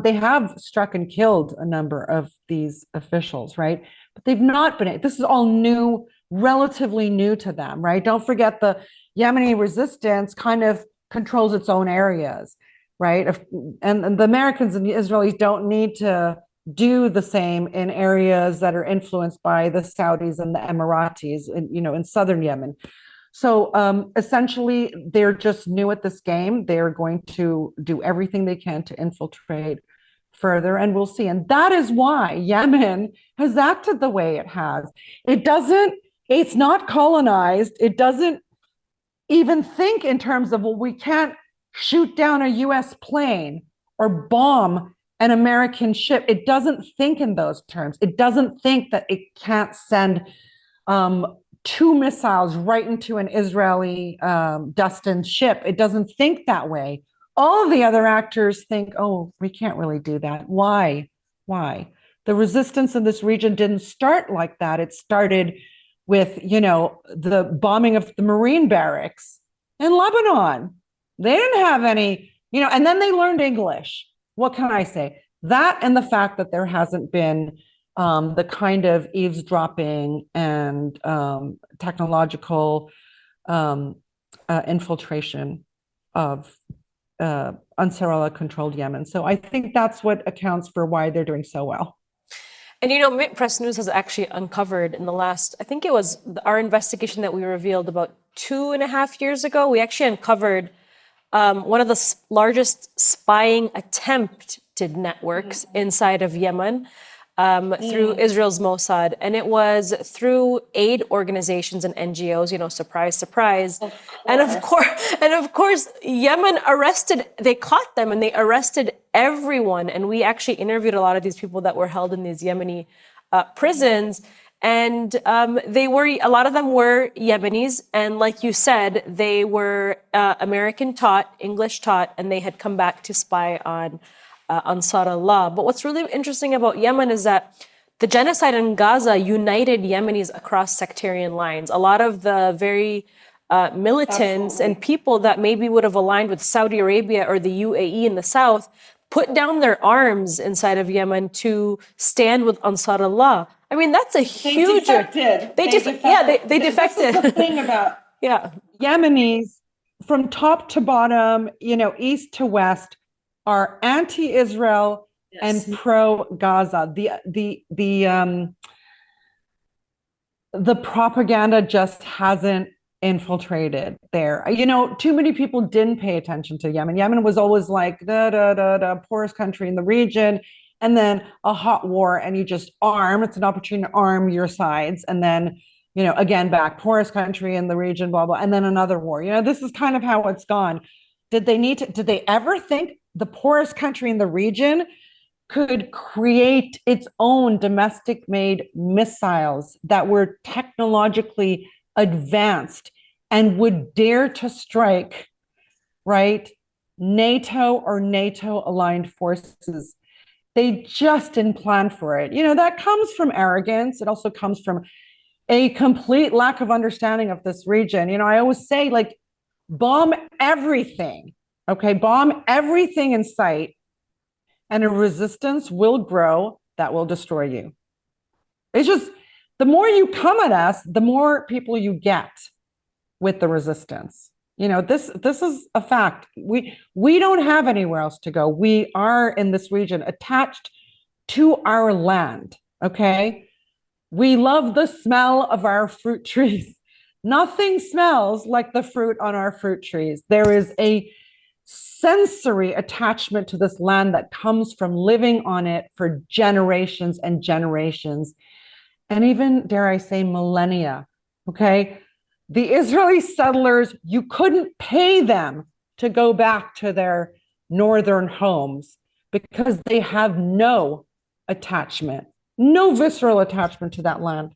Speaker 2: they have struck and killed a number of these officials, right? But they've not been, this is all new, relatively new to them, right? Don't forget the Yemeni resistance kind of controls its own areas, right? And the Americans and the Israelis don't need to do the same in areas that are influenced by the Saudis and the Emiratis in southern Yemen. So essentially, they're just new at this game. They're going to do everything they can to infiltrate further, and we'll see. And that is why Yemen has acted the way it has. It's not colonized. It doesn't even think in terms of, well, we can't shoot down a US plane or bomb an American ship. It doesn't think in those terms. It doesn't think that it can't send 2 missiles right into an Israeli destined ship. It doesn't think that way. All of the other actors think, oh, we can't really do that. Why? The resistance in this region didn't start like that. It started with, the bombing of the Marine barracks in Lebanon. They didn't have any, and then they learned English. What can I say? That and the fact that there hasn't been the kind of eavesdropping and technological infiltration of Ansarallah-controlled Yemen. So I think that's what accounts for why they're doing so well.
Speaker 1: And Mint Press News has actually uncovered in the last, I think it was our investigation that we revealed about 2.5 years ago, we actually uncovered one of the largest spying attempted networks inside of Yemen through Israel's Mossad. And it was through aid organizations and NGOs, surprise, surprise. And of course, Yemen they caught them and they arrested everyone. And we actually interviewed a lot of these people that were held in these Yemeni prisons. And a lot of them were Yemenis. And like you said, they were American taught, English taught, and they had come back to spy on Ansarallah. But what's really interesting about Yemen is that the genocide in Gaza united Yemenis across sectarian lines. A lot of the very militants and people that maybe would have aligned with Saudi Arabia or the UAE in the south put down their arms inside of Yemen to stand with Ansarallah. I mean, that's a huge... They defected. Yeah, they defected.
Speaker 2: This is the thing about Yemenis, from top to bottom, east to west, are anti-Israel and pro-Gaza. The propaganda just hasn't infiltrated there. Too many people didn't pay attention to Yemen. Yemen was always like the poorest country in the region, and then a hot war, and you just arm. It's an opportunity to arm your sides, and then again back, poorest country in the region, blah blah, and then another war. This is kind of how it's gone. Did they ever think the poorest country in the region could create its own domestic made missiles that were technologically advanced and would dare to strike, right, NATO or NATO aligned forces. They just didn't plan for it. That comes from arrogance. It also comes from a complete lack of understanding of this region. I always say, like, bomb everything, okay? Bomb everything in sight, and a resistance will grow that will destroy you. It's just, the more you come at us, the more people you get with the resistance. This is a fact. We don't have anywhere else to go. We are in this region attached to our land, okay? We love the smell of our fruit trees. Nothing smells like the fruit on our fruit trees. There is a sensory attachment to this land that comes from living on it for generations and generations, and even, dare I say, millennia, okay? The Israeli settlers, you couldn't pay them to go back to their northern homes because they have no attachment, no visceral attachment to that land.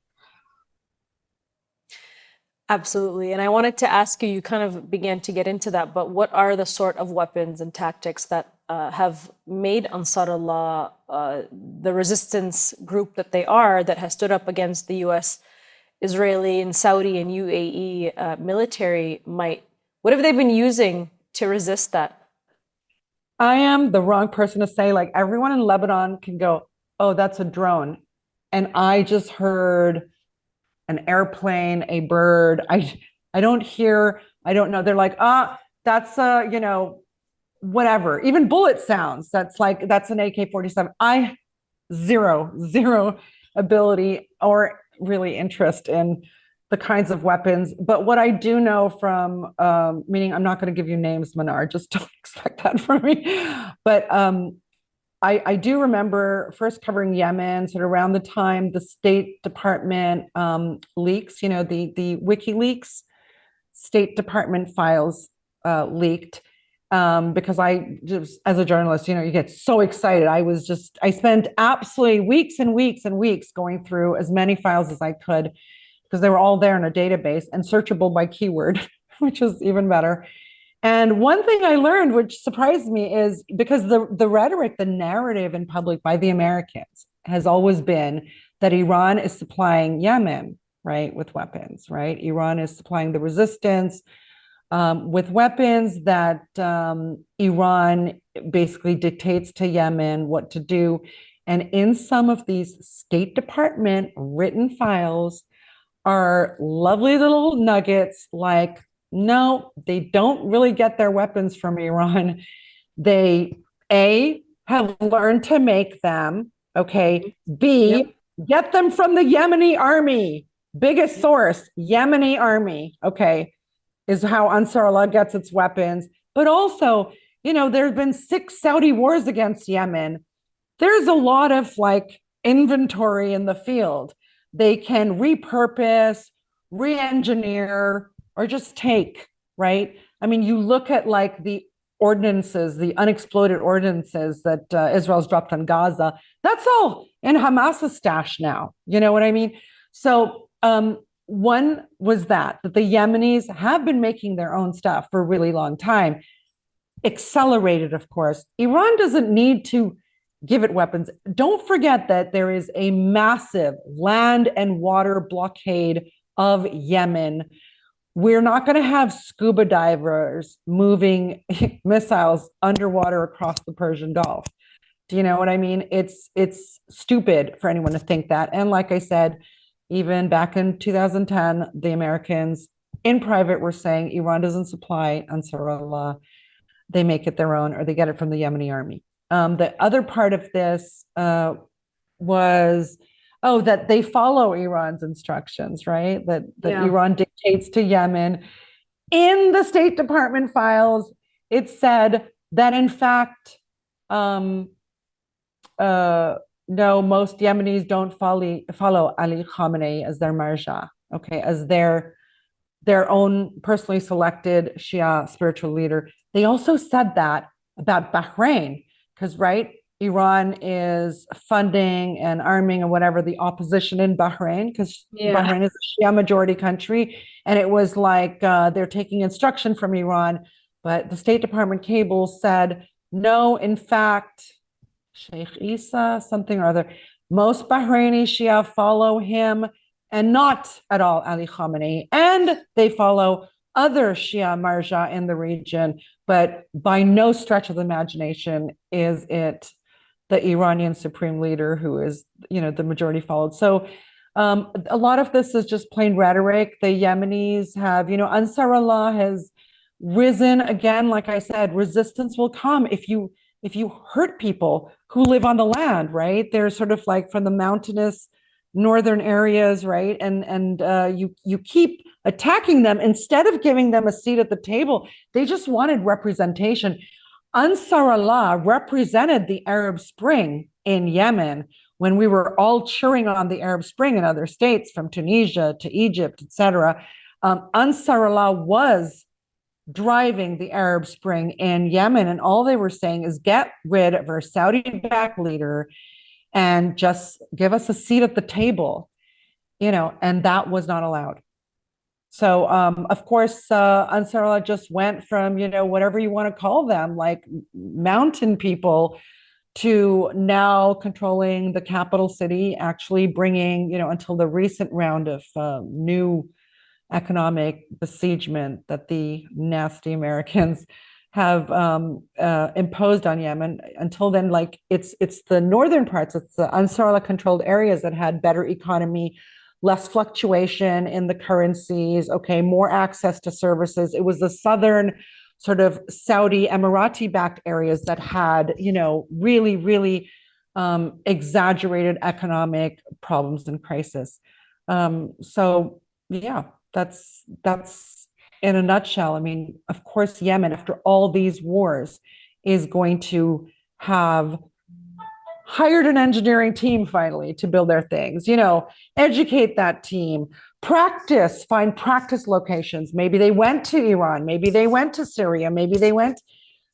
Speaker 1: Absolutely. And I wanted to ask you, you kind of began to get into that, but what are the sort of weapons and tactics that have made Ansarallah the resistance group that they are, that has stood up against the U.S. Israeli and Saudi and UAE military might? What have they been using to resist that?
Speaker 2: I am the wrong person to say, like, everyone in Lebanon can go, oh, that's a drone. And I just heard an airplane, a bird. I don't hear, I don't know. They're like, that's whatever. Even bullet sounds. That's an AK-47. I zero ability or really interest in the kinds of weapons. But what I do know from, meaning I'm not going to give you names, Manar, just don't expect that from me. But I do remember first covering Yemen, sort of around the time the State Department leaks, the WikiLeaks State Department files leaked. Because I just, as a journalist, you get so excited. I spent absolutely weeks and weeks and weeks going through as many files as I could, because they were all there in a database and searchable by keyword, which is even better. And one thing I learned, which surprised me, is because the rhetoric, the narrative in public by the Americans has always been that Iran is supplying Yemen, right, with weapons, right? Iran is supplying the resistance with weapons, that Iran basically dictates to Yemen what to do. And in some of these State Department written files are lovely little nuggets like, no, they don't really get their weapons from Iran. They, A, have learned to make them, okay? B, get them from the Yemeni army. Biggest source, Yemeni army, okay, is how Ansarallah gets its weapons. But also, there have been 6 Saudi wars against Yemen. There's a lot of inventory in the field. They can repurpose, re-engineer, or just take, right? I mean, you look at the ordinances, the unexploded ordinances that Israel's dropped on Gaza, that's all in Hamas's stash now. You know what I mean? So one was that the Yemenis have been making their own stuff for a really long time, accelerated, of course. Iran doesn't need to give it weapons. Don't forget that there is a massive land and water blockade of Yemen. We're not going to have scuba divers moving missiles underwater across the Persian Gulf. Do you know what I mean? It's stupid for anyone to think that. And like I said, even back in 2010, the Americans in private were saying Iran doesn't supply Ansarallah. They make it their own, or they get it from the Yemeni army. The other part of this was, that they follow Iran's instructions, right? That Iran dictates to Yemen. In the State Department files, it said that, in fact, no, most Yemenis don't follow Ali Khamenei as their marja, okay, as their own personally selected Shia spiritual leader. They also said that about Bahrain, because, right, Iran is funding and arming and whatever the opposition in Bahrain, because Bahrain is a Shia majority country. And it was like they're taking instruction from Iran. But the State Department cable said, no, in fact, Sheikh Isa, something or other, most Bahraini Shia follow him and not at all Ali Khamenei. And they follow other Shia Marja in the region, but by no stretch of the imagination is it the Iranian supreme leader who is, the majority followed. So a lot of this is just plain rhetoric. The Yemenis have, Ansarallah has risen again. Like I said, resistance will come if you hurt people who live on the land, right? They're sort of like from the mountainous northern areas, right? And you keep attacking them instead of giving them a seat at the table. They just wanted representation. Ansarallah represented the Arab Spring in Yemen when we were all cheering on the Arab Spring in other states, from Tunisia to Egypt, etc. Ansarallah was driving the Arab Spring in Yemen, and all they were saying is get rid of our Saudi-backed leader and just give us a seat at the table, and that was not allowed. So, of course, Ansarallah just went from, whatever you want to call them, like mountain people, to now controlling the capital city, actually bringing, until the recent round of new economic besiegement that the nasty Americans have imposed on Yemen. Until then, like it's the northern parts, it's the Ansarallah controlled areas that had better economy, less fluctuation in the currencies, more access to services. It was the southern sort of Saudi Emirati backed areas that had, really, really exaggerated economic problems and crisis. So yeah, that's in a nutshell. I mean, of course, Yemen, after all these wars, is going to have hired an engineering team finally to build their things, educate that team, find practice locations. Maybe they went to Iran, maybe they went to Syria, maybe they went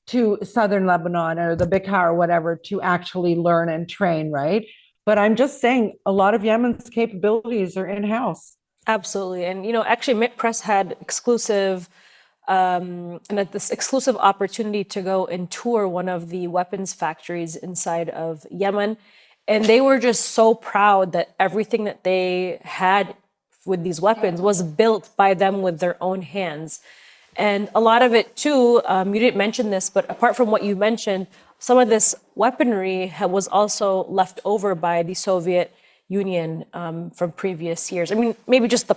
Speaker 2: to southern Lebanon or the Bekaa or whatever to actually learn and train, right? But I'm just saying a lot of Yemen's capabilities are in-house.
Speaker 1: Absolutely. And, actually, Mint Press had exclusive this exclusive opportunity to go and tour one of the weapons factories inside of Yemen. And they were just so proud that everything that they had with these weapons was built by them with their own hands. And a lot of it, too, you didn't mention this, but apart from what you mentioned, some of this weaponry was also left over by the Soviet Union from previous years. I mean, maybe just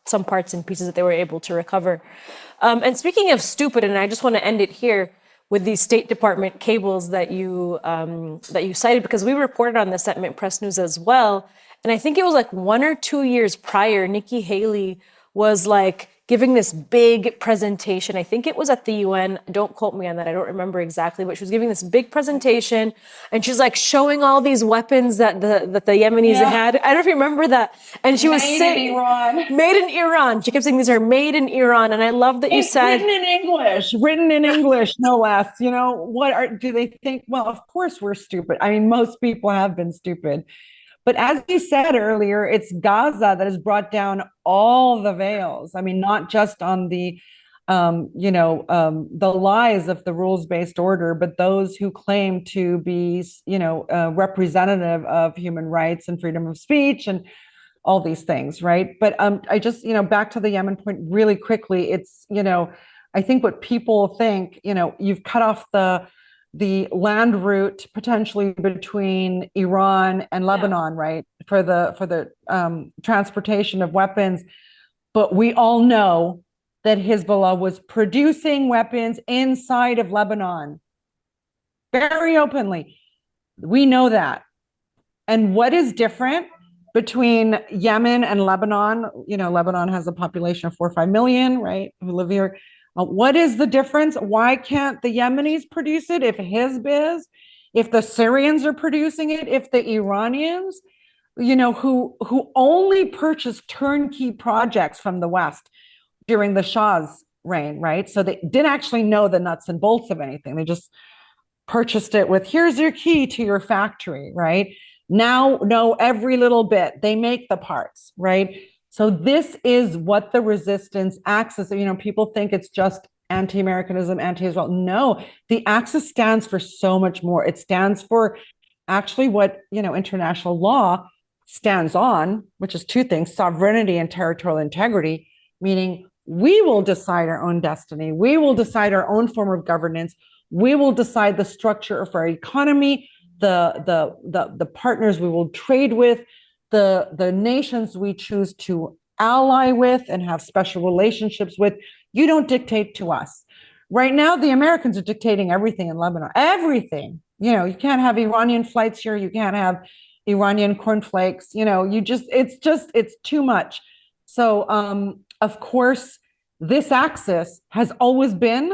Speaker 1: some parts and pieces that they were able to recover. And speaking of stupid, and I just want to end it here with these State Department cables that you cited, because we reported on this at Mint Press News as well. And I think it was like 1 or 2 years prior, Nikki Haley was like giving this big presentation. I think it was at the UN. Don't quote me on that. I don't remember exactly, but she was giving this big presentation and she's like showing all these weapons that the Yemenis had. I don't know if you remember that. And she was saying, made in Iran. She kept saying these are made in Iran. And I love that you said
Speaker 2: written in English, no less. Do they think? Well, of course we're stupid. I mean, most people have been stupid. But as you said earlier, it's Gaza that has brought down all the veils. I mean, not just on the lies of the rules-based order, but those who claim to be, representative of human rights and freedom of speech and all these things, right? But I just, back to the Yemen point really quickly. It's, I think what people think, you've cut off the land route potentially between Iran and Lebanon, right, for the transportation of weapons. But we all know that Hezbollah was producing weapons inside of Lebanon very openly. We know that. And what is different between Yemen and Lebanon? Lebanon has a population of 4 or 5 million, right, who live here. What is the difference? Why can't the Yemenis produce it if Hezb is? If the Syrians are producing it? If the Iranians, who only purchased turnkey projects from the West during the Shah's reign, right? So they didn't actually know the nuts and bolts of anything. They just purchased it with, here's your key to your factory, right? Now know every little bit. They make the parts, right? So this is what the resistance axis, people think it's just anti-Americanism, anti-Israel. No, the axis stands for so much more. It stands for actually what, international law stands on, which is two things: sovereignty and territorial integrity, meaning we will decide our own destiny. We will decide our own form of governance. We will decide the structure of our economy, the partners we will trade with, the nations we choose to ally with and have special relationships with. You don't dictate to us. Right now, the Americans are dictating everything in Lebanon. Everything. You can't have Iranian flights here. You can't have Iranian cornflakes. It's too much. So, of course, this axis has always been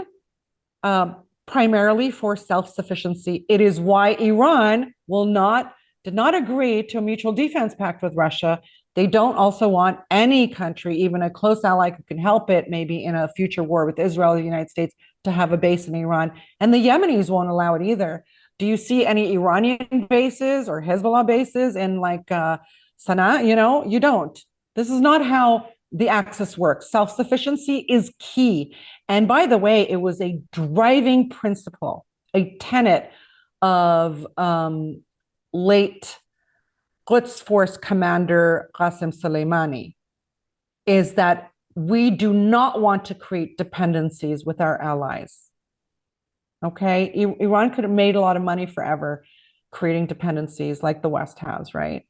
Speaker 2: primarily for self-sufficiency. It is why Iran did not agree to a mutual defense pact with Russia. They don't also want any country, even a close ally who can help it, maybe in a future war with Israel or the United States, to have a base in Iran. And the Yemenis won't allow it either. Do you see any Iranian bases or Hezbollah bases in Sana'a? You don't. This is not how the axis works. Self-sufficiency is key. And by the way, it was a driving principle, a tenet of late Quds Force Commander Qasem Soleimani, is that we do not want to create dependencies with our allies. Okay, Iran could have made a lot of money forever creating dependencies like the West has, right?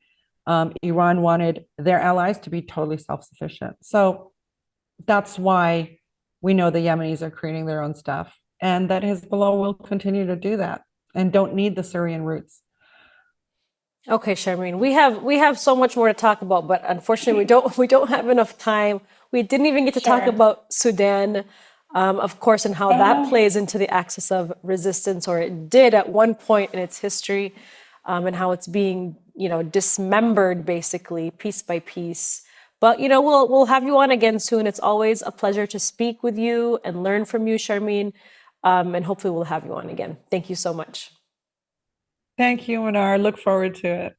Speaker 2: Iran wanted their allies to be totally self-sufficient. So that's why we know the Yemenis are creating their own stuff, and that Hezbollah will continue to do that and don't need the Syrian roots.
Speaker 1: Okay, Sharmine, we have so much more to talk about, but unfortunately we don't have enough time. We didn't even get to talk about Sudan, of course, and how that plays into the axis of resistance, or it did at one point in its history, and how it's being, dismembered basically piece by piece. But we'll have you on again soon. It's always a pleasure to speak with you and learn from you, Sharmine, and hopefully we'll have you on again. Thank you so much.
Speaker 2: Thank you, Manar. Look forward to it.